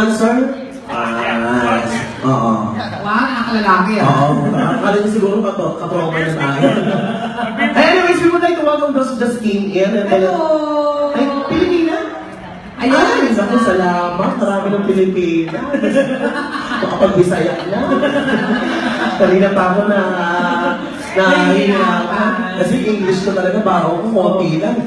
answer? Oo. Wow, nakalalaki ah. Oo. Akala niyo siguro katropa na tayo. Anyways, we would like to welcome those who just came in. Hello! Ay, Pilipina? Ay, naku, salamat. Marami ng Pilipina. Makapag-Bisaya na. Kanina pa ako na hihirapan. Kasi English ko talaga, baho ko, konti lang.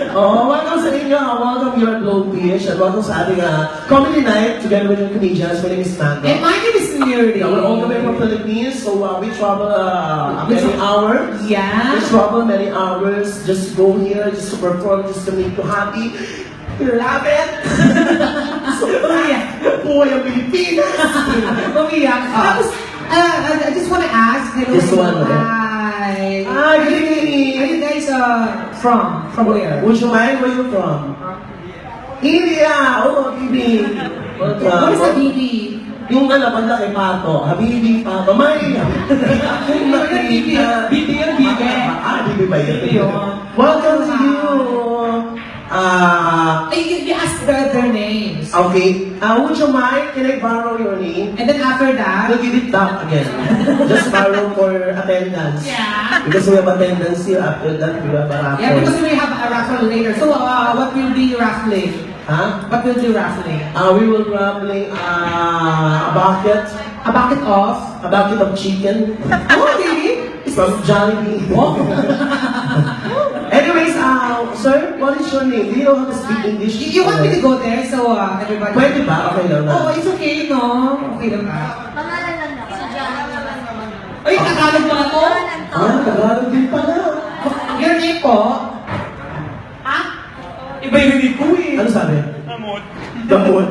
Welcome sa inyo. Welcome here at Globe Fish. And welcome sa ating comedy night together with your comedians. My name is Mando. And my name is Miri. We're all the way from Philippines, so we travel many hours. Yeah. We travel many hours just to go here, just to perform, just to make you happy. You love it! So, buhay ang Pilipinas! Umiyak. Tapos, I just want to ask, hello. This one, Hi. Hi, Are you guys from where? Would you mind where you're from? India! Oh, Bibi! What is the BB? Yung banda kay Pato. Habibi, Pato. May! Bibi yan, Bibi. Bibi ba yun? Bibi yun. Welcome to you! You asked their names. Okay. Would you mind? Can I borrow your name? And then after that, We'll give it back again. Just borrow for attendance. yeah. Because we have attendance here. After that, we have a raffle. Yeah, because we have a raffle later. So, what will be raffling? Huh? What will be raffling? We will raffling a bucket. A bucket of? A bucket of chicken. Oh, really? From Jollibee. Anyways, sir, what is your name? Do you know how to speak English? You want me to go there so everybody... Pwede ba? Okay lang na. Oh, it's okay, no? Okay lang ba? Pangalan lang naman. Si John. Ay, Tagalog ba ako? Tagalog din pala. Your name po? Ha? Iba yung name ko eh. Ano sabi? Amot. Damot.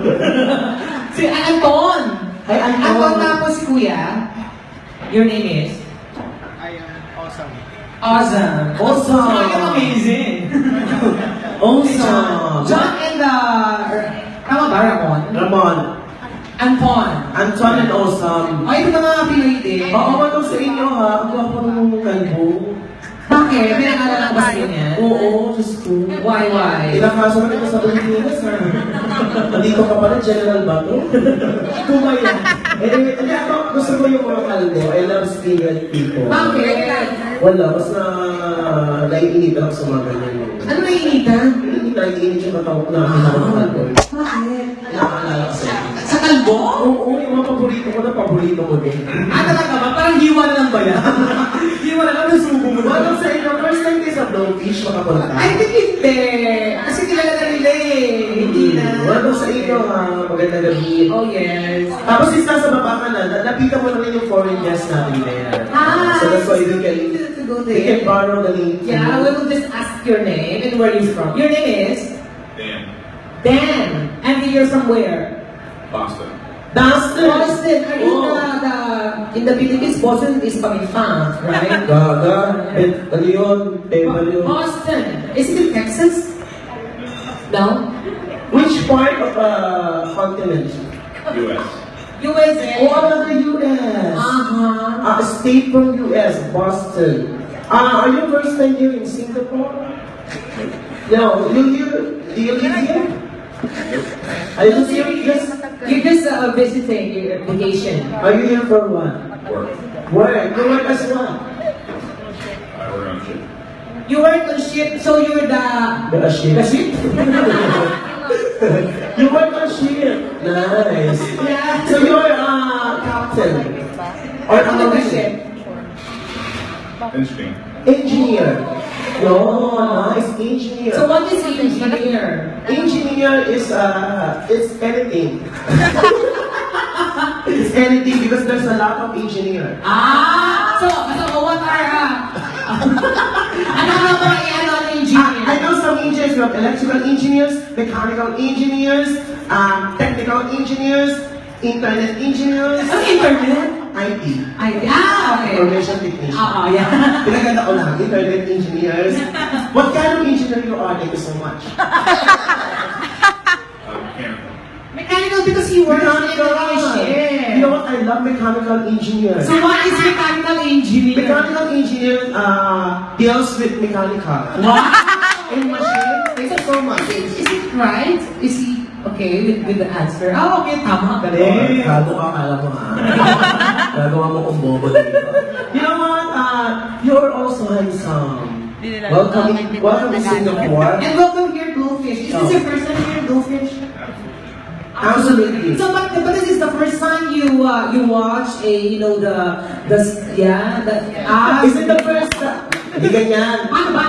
Si Anton. Hi, Anton. Anton na po si Kuya. Your name is? I am awesome. Awesome. Awesome. Amazing. Awesome. John and tama ba, Ramon? Ramon. Anton. Anton and Awesome. Ay, ito na mga Pinoy din. Oo, ano sa inyo ha? Ang gwapo ng kalbo. Bakit? May nangalan ba sa inyo? Oo, Diyos ko. Why? Ilang kaso na ito sa Pilipinas ha? Nandito ka pala, General Bato. Kumaya. Hindi ako, gusto ko yung mga kalbo. I love skinny people. Bakit? Wala, mas naiinitan ako sa mga ganyan. Ano naiinitan? Hindi naiinit yung matawag na kalbo. Bakit? Nakakaalala ko sa Sa kalbo? Oo, yung mga paborito ko na paborito ko din. Talaga ba? Parang hiwa na lang ba yan? Hiwa na lang, nasubo mo na. Wala sa inyo, first time kayo sa Blowfish makapunta. Ay, hindi. Kasi kilala na nila eh. Hindi na. Wala sa inyo ha, magandang gabi. Oh, yes. Tapos is nasa baba ka na, napitan mo naman yung foreign guests natin there. Hi. So that's why you To go can there. borrow the name. Yeah, we will just ask your name and where you're from. Your name is? Dan. Dan. And you're from where? Boston. Dustin! Boston. Are you Oh. in the Philippines? Boston is Pamifan, right? Gaga, ano yun? Table yun. Boston. Is it in Texas? No? Which part of continent? U.S. USA. Oh, I'm in the US. Uh-huh. A state from US, Boston. Are you first time here in Singapore? No, do you live here? Are you just here? You're just visiting your vacation. Are you here for what? Work. Where? You work as what? I work on ship. You work on ship, so you're the... The ship. The ship? You work on ship. Nice. Yeah. So you're captain. Or On the ship. Interesting. engineer. No, nice engineer. So what is engineer? Engineer is it's anything. It's anything because there's a lot of engineer. So what are... ano nga ba ano ang engineer? I know some engineers, you have electrical engineers, mechanical engineers, technical engineers, internet engineers, Ang internet? IT. Okay. Information technician. Yeah. Pinaganda ko lang, internet engineers. What kind of engineer you are? Thank you so much. Mechanical. Mechanical because you work in the ship. You know what? I love mechanical engineers. So what is mechanical engineer? Mechanical engineer deals with mechanical. Wow! In machine, thank you so much. Is it right? Is he Okay, with the answer. Ah, okay, tama. Galing. Gago ka, kala mo ha. Gagawa mo kong bobo dito. You know what? You're also handsome. Welcome to Singapore. And welcome here, Bluefish. Is this your first time here, Bluefish? Absolutely. So, but this is the first time you watch a Is it the first time? Hindi ganyan. Ano ba?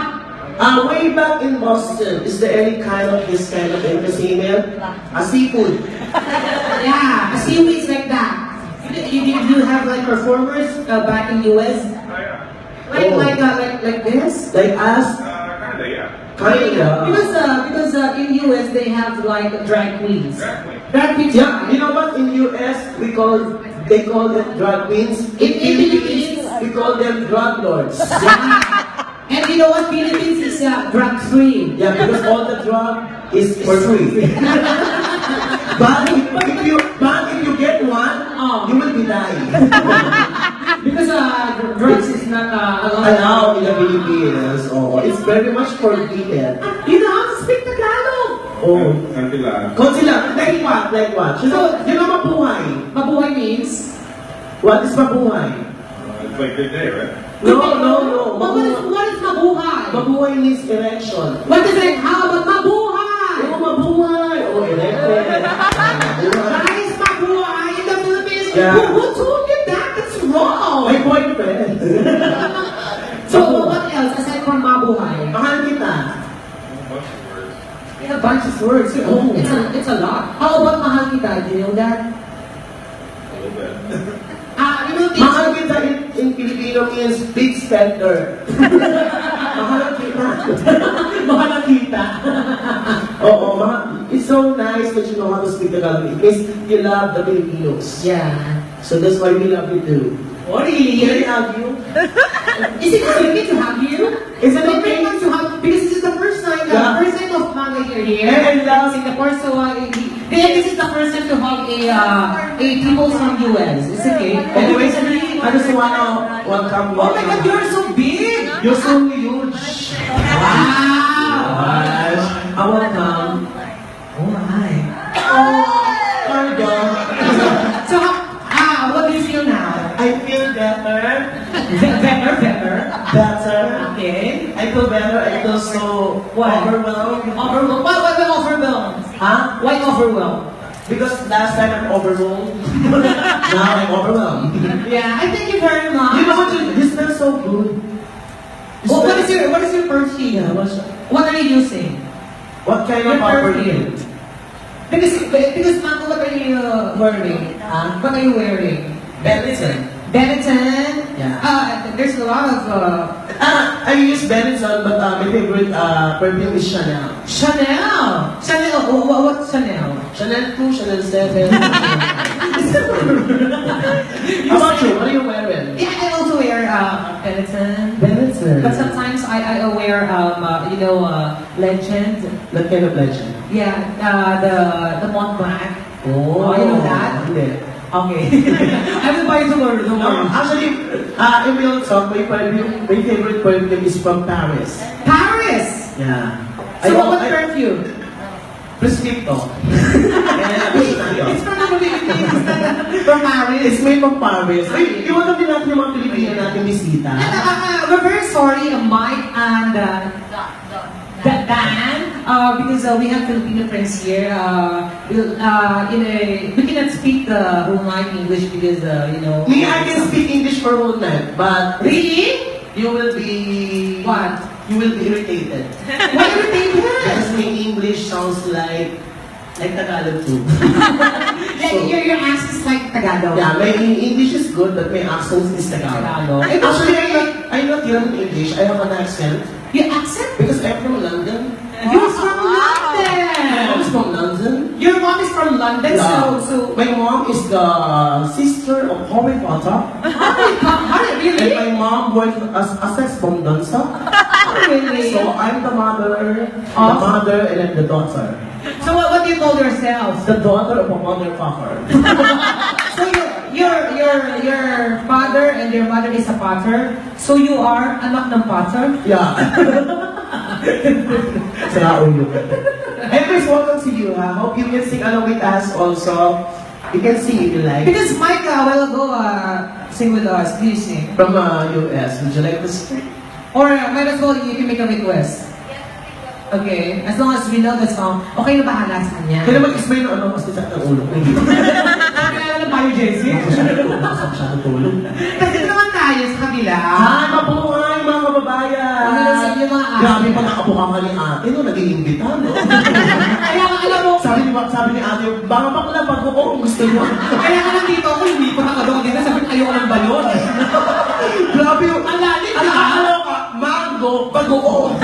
Way back in Boston, is there any kind of this kind of entertainment? Seafood. Yeah, seaweeds like that. You have like performers back in US, like Oh. like this. Like us? Kinda, yeah. Kinda. Because in US they have like drag queens. Exactly. Drag queens. Yeah, you know what? In US, they call them drag queens. In Philippines, we call them drug lords. And you know what? Philippines is drug free. Yeah, because all the drug is for free. but if you get one, you will be dying. Because drugs is not Allowed in the Philippines. Oh, it's very much forbidden. You know how to speak Tagalog. Oh. Kantila. Konti lang. Like what? Like what? You know mabuhay. Mabuhay means? What is mabuhay? It's like good day, right? No. What is mabuhay? Mabuhay means erection. What is it? How about mabuhay? Oh, mabuhay. Oh, erected. Mabuhay. That is mabuhay in the Philippines. Yeah. Who told you that? That's wrong. My boyfriend. So what else aside from mabuhay? Mahal kita. Bunch of words. In a bunch of words. Oh. It's a lot. How about mahal kita? Do you know that? A little bit. You know things. Mahal kita in Filipino means big spender. Mahal kita. Mahal kita. Oo, it's so nice that you know how to speak Tagalog. It means you love the Filipinos. Yeah. So that's why we love you too. Oh, really? Can I hug you? Is it okay to have you? Is it They okay? want to have because this is the first time Yeah. of Manga here. And Singapore, so this is the first time to hug a people from US. It's okay. Anyways, I just wanna welcome you. Oh my God, you're so big! You're so huge. Wow! Gosh, I welcome. Oh my. Cargo. So, what do you feel now? I feel better. Better. Okay. I feel better. I feel so overwhelmed. Overwhelmed. Why overwhelmed? Huh? Why overwhelmed? Because last time I'm overwhelmed. Now I'm overwhelmed. Yeah, I thank you very much. You know what? This smells so good. Oh, what is your perfume? Yeah, What are you using? what kind Your of perfume? Because Marco, what are you wearing? What are you wearing? Benetton. Benetton. Yeah. There's a lot of I use Benetton, but my favorite perfume is Chanel. Chanel. What Chanel? Chanel 2, Chanel 7. How about you? What are you wearing? Yeah, I also wear Benetton. Benetton. But sometimes I wear Legend. What kind of legend? Yeah, the Mont Blanc. Oh, you know that? Hindi. Okay. I will buy the word. Don't No, worry. actually, in real talk, my favorite perfume is from Paris. Paris. Yeah. So what perfume? Prescripto. It's from from Paris. It's made from Paris. Ay, iwan din natin yung mga Pilipino natin bisita. We're very sorry, Mike and Dan, because we have Filipino friends here. We cannot speak the whole night English because Me, I can speak English for whole night, but Really? you will be... What? You will be irritated. Why irritated? Because my English sounds like Tagalog too. Your accent is like Tagalog. Yeah, my English is good, but my accent is Tagalog. Tagalog. Actually, I'm not young in English. I have an accent. Your accent? Because I'm from London. You're from My mom is London. from London. Your mom is from London, Yeah. so My mom is the sister of Harry Potter. really? And my mom works as a sex bomb dancer. Really? So I'm the mother, and I'm the daughter. So what do you call yourself? The daughter of a motherfucker. So your father and your mother is a potter. So you are anak ng potter. Yeah. Sira ulo. Anyways, welcome to you. Hope you can sing along with us also. You can sing if you like. Because Micah will go sing with us. Please sing. From US, would you like to sing? Or might as well, you can make a request. Okay, as long as we know the song, okay na bahala sa kanya. Kaya mag-explain ng ano, mas nisakit ang ulo ko. Kaya na tayo, Jessie. Masyado tulog. Kasi naman tayo sa kabila. Hi, mabuhay mga kababayan! Ano sa inyo mga ate? Grabe pa nakabuka ka ni ate, no? Naging imbita, no? Kaya nga alam mo, sabi ni ate, baka bakla, bago ko kung gusto mo. kaya nga nandito ako, hindi ko nakadong dito, sabi ko ayoko ng balon. Grabe yung, Ang lalim ano na. ka, mango, bagoong.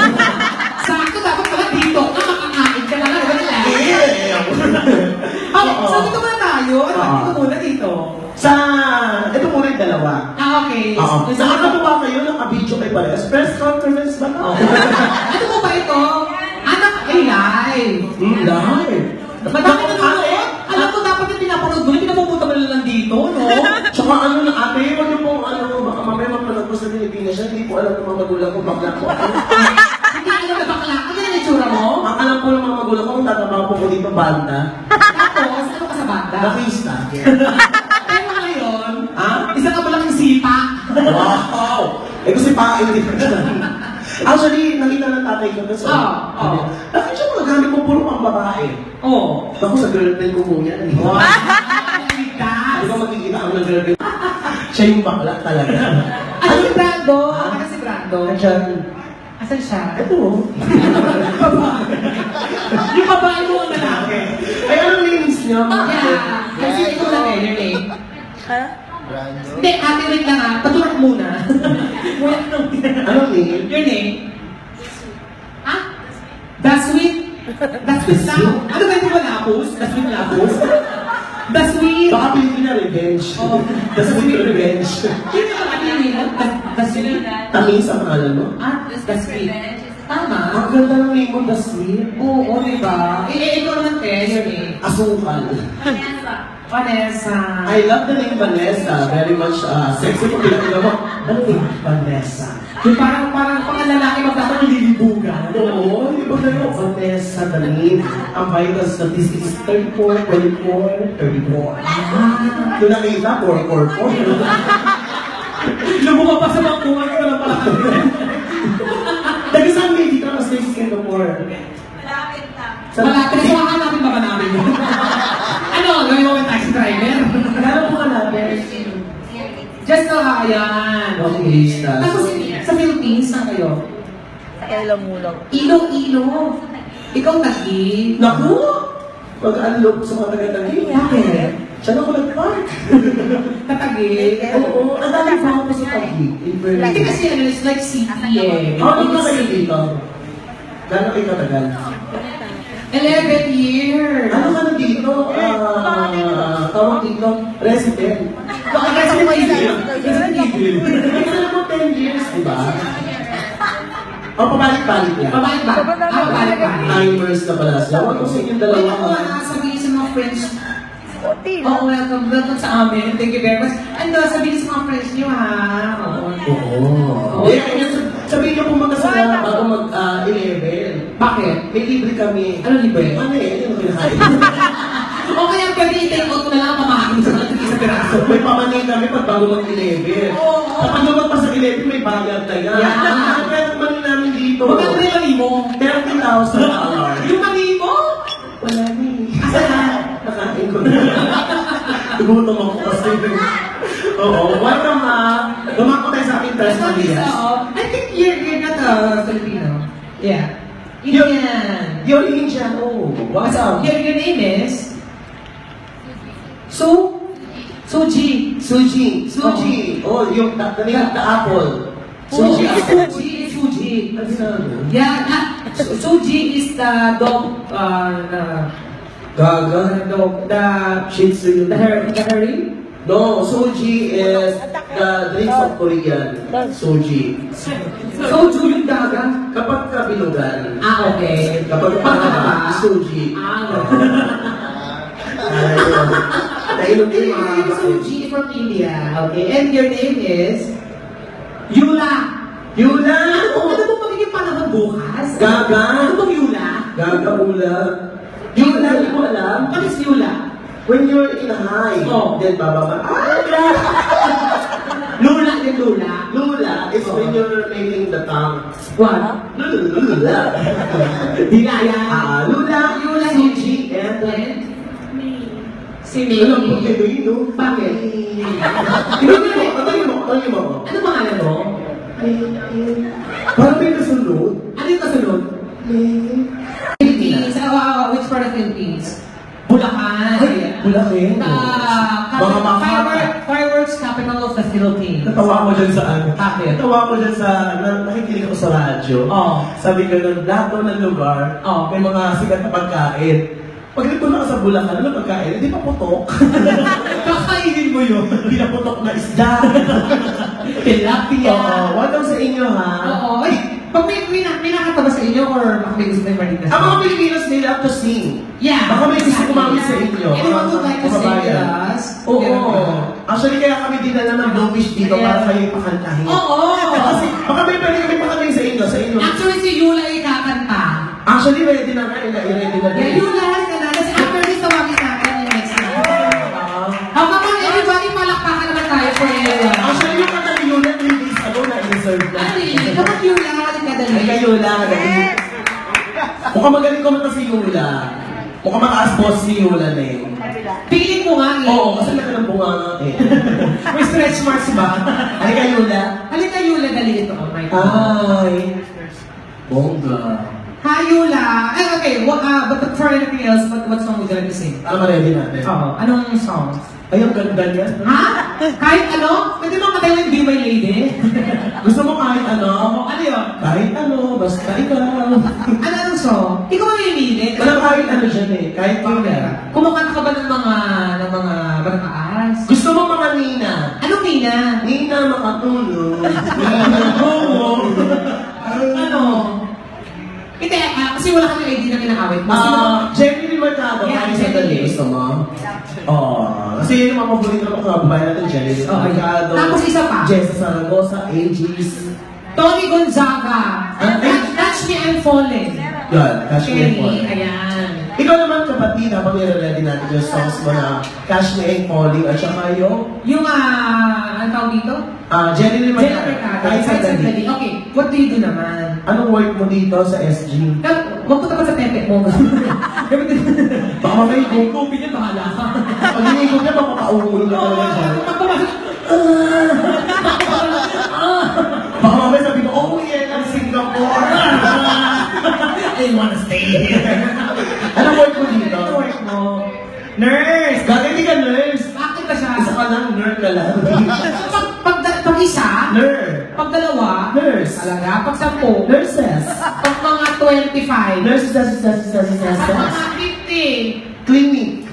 Sakto, dapat pala dito ka, makakain ka na lang, wala. Okay, Oo. so dito muna tayo. Ano, dito muna dito. Sa, ito muna yung dalawa. Okay. Oo. So, Saan ka ba kayo? Naka-video kayo pala? Press conference ba to? ano po ba ito? Anak, ay live. Live. Madami na nanonood. Alam ko dapat yung pinapanood mo, hindi napupunta mo lang dito, no? Tsaka ano na ate, huwag niyo pong ano, baka mamaya mapanood ko sa Pilipinas siya, hindi po alam ng mga magulang ko, bakla ko ako. Hindi alam na bakla. Ano yung itsura mo? Ang alam ko ng mga magulang ko, kung tatabaho po ko dito banda, Tapos, ano ka sa banda? nakista. Pero ngayon, isa ka palang sipa. Wow! Eh kasi pain din Actually, nakita ng tatay ko na sa... Oo. Bakit siya mga gamit ko puro pang babae? Oo. Ako sa girlfriend ko po yan. Wow. Di ba magkikita ako ng girlfriend? Siya yung bakla talaga. Ano si Brando? Ano si Brando? Nandiyan. Asan siya? Ito. Yung babae mo ang lalaki. Ay, anong names niyo? Yeah. Kasi ikaw lang eh, your name. Hindi, ate rin lang Patulak muna. Anong name? Your name? Ha? That's sweet? That's sweet now? Ano ba ito ba lapos? That's sweet lapos? That's sweet? Baka pinili na revenge. Oo. That's sweet revenge. Yun yung ano yun yun? That's sweet? Tamis ang pangalan mo? That's sweet. Tama? Ang ganda ng name mo, the sweet. Oo, diba? Ikaw naman, Tess, your name? Asukal. Vanessa. I love the name Vanessa. Very much sexy kung pinakita mo. Ano name? Vanessa. Yung parang pang lalaki magdapat ng lilibugan. Oo, hindi ba kayo? Vanessa, the name. Ang vital statistics is 34, 24, 34. Doon nakita, 444. Lumuha pa sa mga kuha ka lang pala. Dagi saan may dito mas Stacy Singapore? Malapit na. Malapit na suwakan natin ba namin yun? Ano? Gawin mo yung taxi driver? Kailan po ka natin? Just so ayan. Okay, Tapos sa Philippines, saan kayo? Sa Ilang-Ulang. Ilo-ilo. Ikaw Taguig. Naku! Pag-unlock sa mga taga-tagi. Bakit? Siya ako nag-park. Tatagig. Oo, ang dami pa ako sa tagi. Hindi kasi ano, it's like city eh. Ano na kayo dito? Gano'n kayo katagal? 11 years. Ano ka na dito? Tawag dito? Resident. Baka kasi mo kayo Resident mo 10 years, di ba? O, pabalik-balik niya. Pabalik ba? Pabalik ba? Timers na pala sila. Huwag ko sa inyong Wait, dalawa. ako sabihin sa mga friends. Puti Oh, welcome sa amin. Thank you very much. Ano, sabihin sa mga friends niyo ha. Oo. Oo. Sabihin niyo pumunta sila bago mag-11. Bakit? May libre kami. Ano libre? Ano eh? Ano kinakain? O kaya pwede i-take out mo na lang pamahain sa mga sa piraso. May pamanin kami pag bago mag-11. Oo. Kapag lumag pa sa 11, may bayad na yan. Yeah. Kaya manin namin dito. Magkano ba yung mali mo? $30,000. Yung mali mo? Wala ni. Nakain ko na. Gutom ako kasi. Oo. Welcome ha. Lumako tayo sa aking press Marias. I think you're not a Filipino. Yeah. Indian. You're Indian. Oh, what's up? Your name is? Suji. Suji. Oh, yung the name of the apple. Suji. Suji. Suji. Ano sinabi? Yeah. Suji is the dog. Gaga. Dog. The Shih Tzu. the hairy. No, Suji is the drinks of Korean. Suji. Soju yung daga. Kapag kabilugan. Okay. Kapag Suji. Ayun. Nainom din yung mga babae. Suji from India. Okay. And your name is? Yula. Yula! Ano ba magiging panahon bukas? Gaga! Ano bang Yula? Gagaula. Yula, hindi mo alam? What is Yula? When you're in high, Oh. then bababa. Lula din Lula. Lula is Oh. when you're making the tongue. What? Lula. Dilaya. Lula, Yula, Suji, and Si May. alam mo, Pilipino. Bakit? Tanongin mo. Ano pangalan mo? Parang may kasunod. Ano yung kasunod? Philippines. Which part of Philippines? Bulacan. Bulacan. Mga Fireworks capital of the Philippines. Natawa ko dyan sa ano. Bakit? Natawa ko dyan sa, nakikinig ako sa radyo. Oh. Sabi ko ng lahat daw ng lugar, Oh. may mga sikat na pagkain. Pag nito na ka sa Bulacan, ano pagkain? Hindi pa putok. Kakainin mo yun. Hindi na putok na isda. Tilapia. Oo. What daw sa inyo, ha? Oo. Ay, pag may nakata ba sa inyo or baka may gusto na yung maritas? Ang mga Pilipinos, they love to sing. Yeah. Baka may gusto kumamit sa inyo. Anyone would like to sing with us? Oo. Actually, kaya kami dinala ng Blowfish dito para kayo ipakantahin. Oo. Kasi baka may pwede kami pakantahin sa inyo, sa inyo. Actually, si Yula ay kakanta. Actually, ready na nga, ready na Yeah, Yula, ka na. Kasi after this, tawagin natin yung next time. How come on, everybody, palakpakan naman tayo for Yula. Actually, yung kanta ni Yula, 3 days ago na in-reserve na. Ano yun? Kapag Yula, kadali. Ay, kayo na. Mukhang magaling kumanta si Yula. Mukhang mataas boss si Yula na yun. Feeling mo nga eh. Oo, kasi laki ng bunga nga eh. May stretch marks ba? Halika Yula. Halika Yula, dali ito. Oh my God. Ay. Bongga. Hi Yula. Ay, okay. But for anything else, what song would you like to sing? Alam mo, ready natin. Oo. Anong songs? Ay, ang ganda niya. Ha? Kahit ano? Pwede mo katayin yung Be My Lady? Gusto mo kahit ano? Ano yun? Kahit ano, basta ikaw. Anong song? Ikaw ang mamimili. Walang kahit ano dyan eh. Kahit Yula. Kumakanta ka ba ng mga mataas? Gusto mo mga Nina? Anong Nina? Nina makatulong. Nina tulong. Ano? Hindi, kasi wala kang idea na kinakawit mo. Jenny Mercado, Yeah, kahit sa Jenny. dali, gusto mo? Kasi yun yung mga paborito ng mga babae natin, Jenny Oh, Mercado. tapos isa pa. Jessa Saragosa, Aegis. Tony Gonzaga. Ah, Touch Me I'm Falling. Yun, Cash Me Ain't Kenny, Falling. ayan. Ikaw naman kapatid, habang nire-ready natin yung songs mo na Cash Me Ain't Falling at saka yung Yung, ano tawag dito? Jenny Jennifer Mercado, Mercado. kahit sa dali. Okay, what do you do naman? Anong work mo dito sa SG? Huwag ko tapat sa pepe mo. Baka mamay Ay, COVID niya, bahala ka. pag hinigot niya, mapapauulog ka talaga dyan. Baka mamaya sabi ko, oh yeah, I'm Singapore. I wanna stay here. Anong work mo dito? Ano work mo? Nurse! Gagawin ka nurse. Bakit ba siya? Isa ka lang, nerd ka lang. Pag isa, Nerd. pag dalawa, Nurse. talaga, pag 10, Nurses. pag mga 25, Nurses. pag mga 50, Clinic.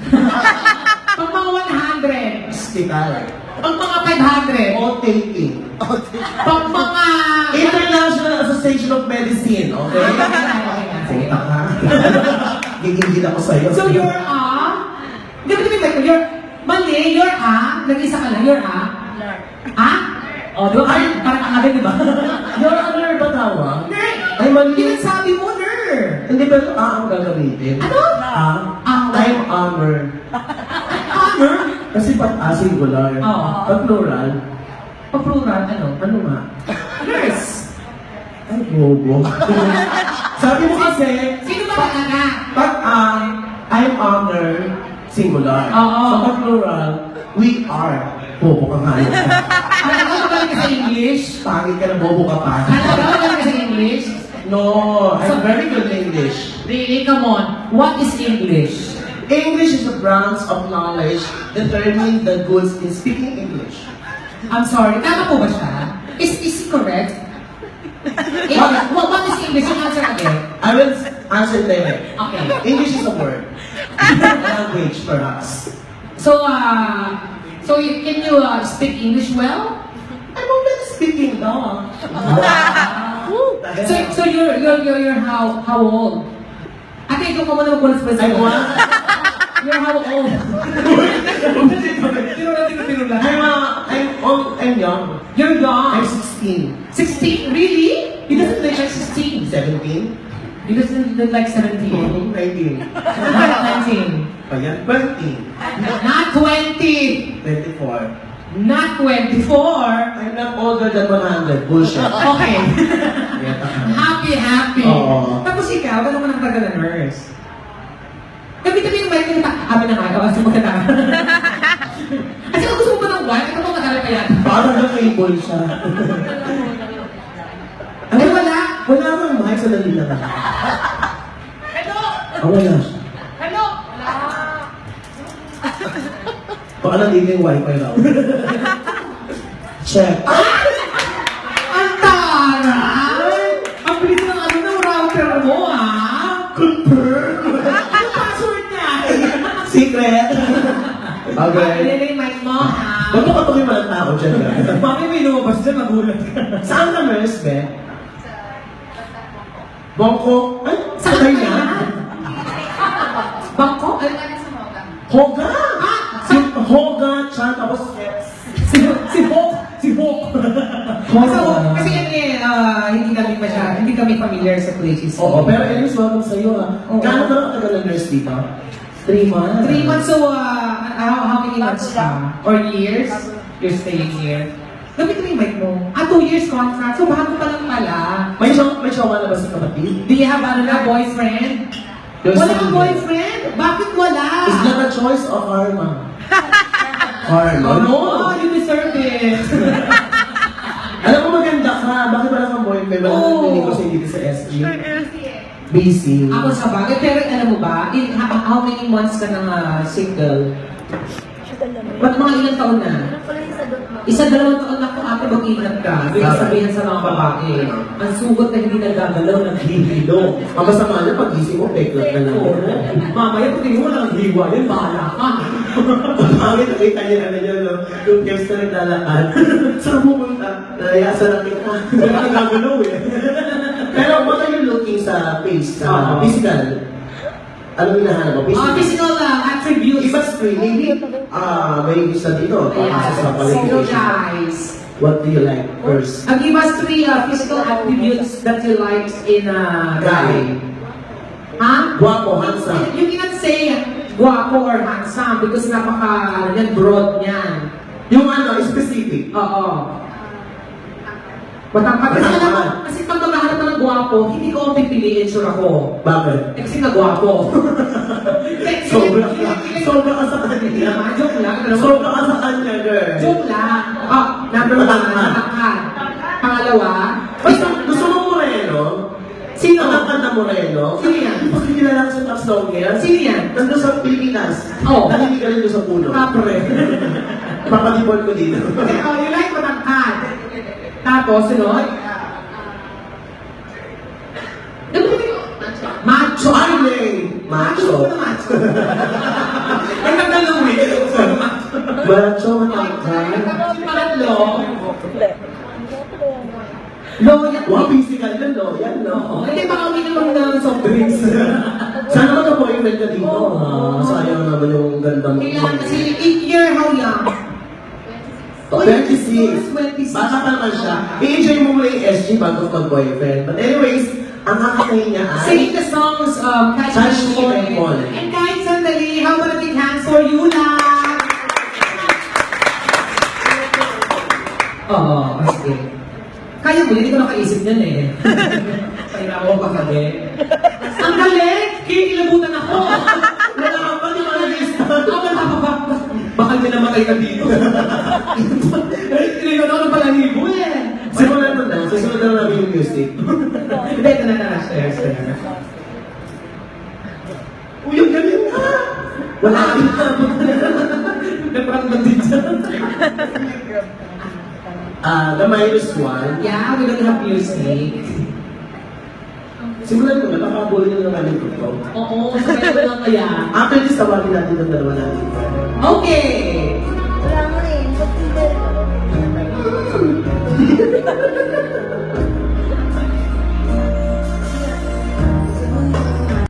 pag mga 100, Hospital. pag mga 500, O taking. pag mga... International Association of Medicine, okay? Sige. Puta ka. Gigigil ako sa'yo. So you're a... Di ba ba you're... Mali, you're a... Nag-isa ka lang, you're a... A? O, di ba? Parang ang di ba? You're a nerd ba tawag? Nerd! Ay, mali. Yung sabi mo, nerd! Hindi ba ito ang gagamitin? Ano? Time honor. Honor? Kasi pag singular. Oo. Pag plural, Pag plural, ano? ano nga? Nurse! Ay, bobo. Sabi mo kasi, Sino ba talaga? pag I'm honor, singular. Oo. So pag plural, we are. Bobo ka nga. Alam mo magaling ka sa English? Pangit ka na, bobo ka pa. Alam mo magaling ka sa English? No, I'm very good in English. Really, come on. What is English? English is the branch of knowledge determining the goods in speaking English. I'm sorry, tama po ba siya? Is it correct? What is English? Yung answer again. I will answer direct. Okay. English is a word. Language, perhaps. So, can you speak English well? I'm already speaking, no? So you're how old? Ate, ikaw ka mo na magkulas pa sa I'm what? You're how old? I'm young. You're young. I'm 16. 16? Really? He doesn't look like 16. 17? You just look like 17. 19. 19. Ayan, 20. Not 20. 24. Not 24. I'm not older than 100. Bullshit. Okay. Yeah, Happy. Oo. Tapos ikaw, ano mo nang taga na nurse? Gabi-gabi yung mic nila. Amin na nga, kasi maganda. Kasi kung gusto mo ba ng white, ito pang nagharap kaya. Parang na-able siya. Ay, wala. Wala kang mic sa dalila ka. Hello! Wala siya. Hello! Baka nandito yung wifi raw. Check. Ang taray! Ang bilis ng ano ng router mo, ha? Confirm! Ano password niya? Secret! Okay. Nilay yung mic mo, ha? Ba't ka patuloy mga tao dyan ka? Mami, may lumabas dyan, magulat ka. Saan ka nurse, be? Bongko? Ay, sabay na? Bangko? Ay, Hoga! Ah! Si Hoga, Chan, tapos si Hawk. So, kasi yan hindi kami familiar sa places. Oo, pero anyways, welcome sa'yo ha. Oo. Gaano ka lang katagal ng nurse dito? 3 months? 3 months, so how many months ka? Or years? You're staying here? Gamitin mo yung mic mo. 2 years contract. So, bago pa lang pala. May jowa na ba si kapatid? Do you have boyfriend? You're Wala single. kang boyfriend? Bakit wala? Is that a choice or karma? Karma? Oh, you deserve it. Alam mo maganda ka, bakit wala kang boyfriend? Wala kang Oo. pinig ko sa dito sa SG? Busy. Ako sa bagay, pero alam mo ba, how many months ka nang single? Ba't mga ilang taon na? Isa, 2 taon na kung ate mag-ingat ka. Hindi ka sabihin sa mga babae. Ang sugot na hindi nagagalaw, naghihilo. Ang masama na pag-isip mo, peklat na lang. Oo. Mamaya, pati mo lang hiwa yan, bahala ka. Bakit nakita niya na yun, no? Yung games na naglalakad. Saan pumunta? Nalayasan lang kita. Hindi ka nagagalaw eh. Pero what are you looking sa face? Sa physical? Anong hinahanap mo? Physical attributes. Iba screen, maybe, may isa dito. Pakasa sa Single qualification. guys. What do you like first? Give us 3 physical attributes that you like in a guy. Ha? Guwapo, handsome. You cannot say guwapo or handsome because broad niyan. Yung ano, specific. Oo. Matangkad. Kasi alam mo, kasi pag maghahanap ka ng guwapo, hindi ko ang pipiliin sure ako. Bakit? Kasi nga guwapo. Sobra ka sa kanya. Joke lang. Sobra ka sa kanya, girl. Joke lang. Number 1, matangkad. Pangalawa, Gusto mo moreno? sino? Matangkad na moreno? Sino yan? Pagkikilala ko sa top song yan. Sino yan? Nandun sa Pilipinas. Oo. Nakinig ka rin doon sa puno. Kapre. Papatipon ko dito. Okay, you like matangkad. Tapos, sunod. Macho. Arling! Macho. Macho. Ay, nagdalong eh. Macho, matangkad. Pangatlo. Lo, yan. Wow, physical yan, no? Yan, no? Hindi, baka uminom ng soft drinks. Sana magka-boyfriend ka dito. Sayang naman yung gandang... Kailangan kasi, year, how young? 26. 26. Bata pa naman siya. I-enjoy mo muna yung SG bago mag-boyfriend. But anyways, ang kakatayin niya ay... Singing the songs, Catch Catch Me Me If If You You Fall. Fall. And kahit sandali, how about a big hands for you lang? Oo, sige. Kaya mo, hindi ko nakaisip niyan eh. Kaya ako pa kami. Ang galing! Kinikilabutan ako! Wala ka pa, di ba na-lista? Wala ka pa. Baka may namatay ka dito. Kinikilabutan ako ng balahibo eh. Simulan mo na. Susunod na namin yung music. Hindi, ito na. Share. Uy, ang galing ka! Wala ka na. Nagparang din dyan. The minus one. Yeah, we're gonna have music. Simulan mo na. Pakabulin nyo naman yung ito. Oo, sabay ko lang kaya. After this, tawagin natin ang dalawa natin. Okay! Wala mo rin.